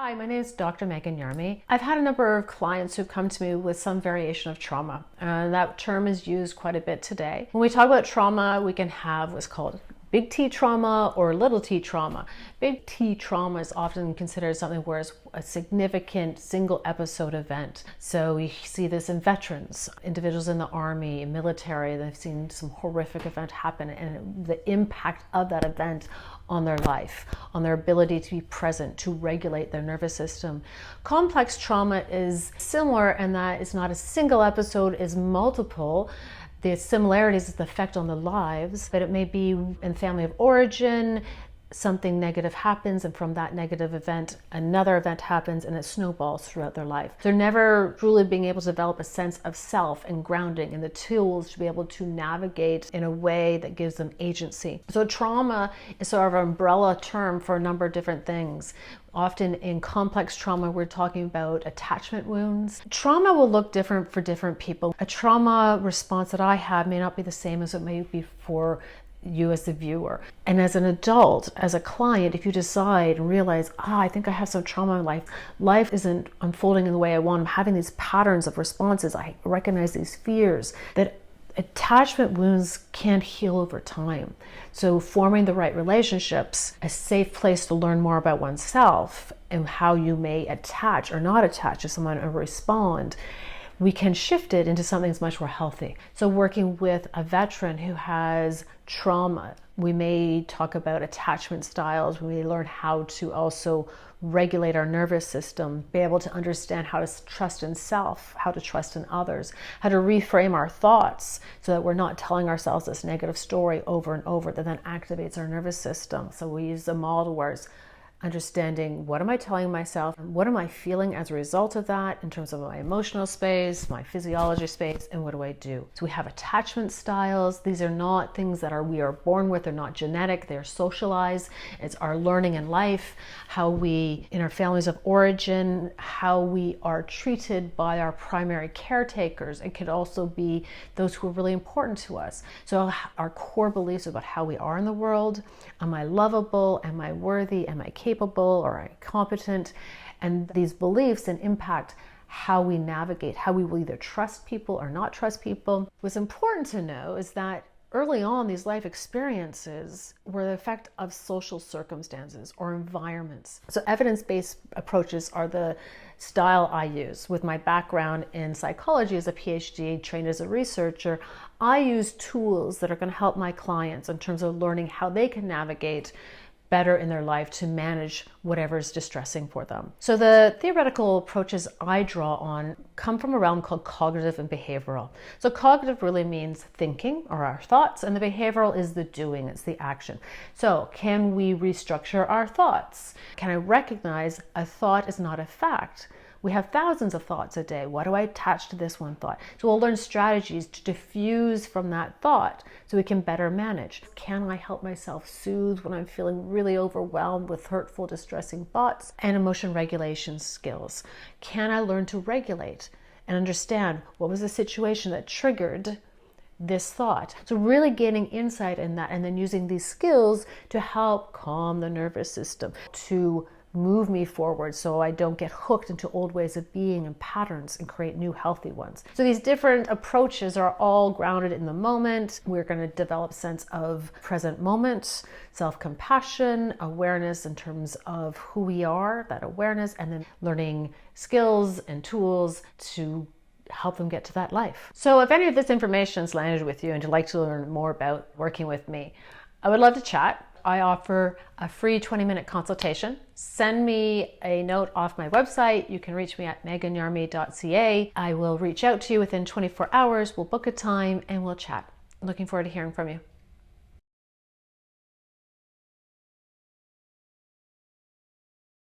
Hi, my name is Dr. Megan Yarmy. I've had a number of clients who've come to me with some variation of trauma. That term is used quite a bit today. When we talk about trauma, we can have what's called big T trauma or little t trauma. Big T trauma is often considered something where it's a significant single episode event. So we see this in veterans, individuals in the army, military. They've seen some horrific event happen and the impact of that event on their life, on their ability to be present, to regulate their nervous system. Complex trauma is similar in that it's not a single episode, it's multiple. The similarities is the effect on the lives, but it may be in family of origin, something negative happens, and from that negative event, another event happens, and it snowballs throughout their life. They're never truly being able to develop a sense of self and grounding and the tools to be able to navigate in a way that gives them agency. So trauma is sort of an umbrella term for a number of different things. Often in complex trauma, we're talking about attachment wounds. Trauma will look different for different people. A trauma response that I have may not be the same as it may be for you as the viewer. And as an adult, as a client, if you decide and realize, I think I have some trauma in life isn't unfolding in the way I want, I'm having these patterns of responses, I recognize these fears, that attachment wounds can't heal over time. So forming the right relationships, a safe place to learn more about oneself and how you may attach or not attach to someone or respond, we can shift it into something that's much more healthy. So working with a veteran who has trauma, we may talk about attachment styles. We may learn how to also regulate our nervous system, be able to understand how to trust in self, how to trust in others, how to reframe our thoughts so that we're not telling ourselves this negative story over and over that then activates our nervous system. So we use the model where it's understanding, what am I telling myself? What am I feeling as a result of that in terms of my emotional space, my physiology space, and what do I do? So we have attachment styles. These are not things that we are born with. They're not genetic. They're socialized. It's our learning in life, how we, in our families of origin, how we are treated by our primary caretakers. It could also be those who are really important to us. So our core beliefs about how we are in the world. Am I lovable? Am I worthy? Am I capable or competent? And these beliefs then impact how we navigate, how we will either trust people or not trust people. What's important to know is that early on, these life experiences were the effect of social circumstances or environments. So evidence-based approaches are the style I use. With my background in psychology as a PhD, trained as a researcher, I use tools that are going to help my clients in terms of learning how they can navigate better in their life to manage whatever is distressing for them. So the theoretical approaches I draw on come from a realm called cognitive and behavioral. So cognitive really means thinking or our thoughts, and the behavioral is the doing, it's the action. So can we restructure our thoughts? Can I recognize a thought is not a fact? We have thousands of thoughts a day. What do I attach to this one thought? So we'll learn strategies to diffuse from that thought so we can better manage. Can I help myself soothe when I'm feeling really overwhelmed with hurtful, distressing thoughts? And emotion regulation skills. Can I learn to regulate and understand what was the situation that triggered this thought? So really gaining insight in that and then using these skills to help calm the nervous system, to move me forward so I don't get hooked into old ways of being and patterns and create new healthy ones. So these different approaches are all grounded in the moment. We're going to develop a sense of present moment, self-compassion, awareness in terms of who we are, that awareness, and then learning skills and tools to help them get to that life. So if any of this information's landed with you and you'd like to learn more about working with me, I would love to chat. I offer a free 20-minute consultation. Send me a note off my website. You can reach me at meganyarmy.ca. I will reach out to you within 24 hours. We'll book a time and we'll chat. Looking forward to hearing from you.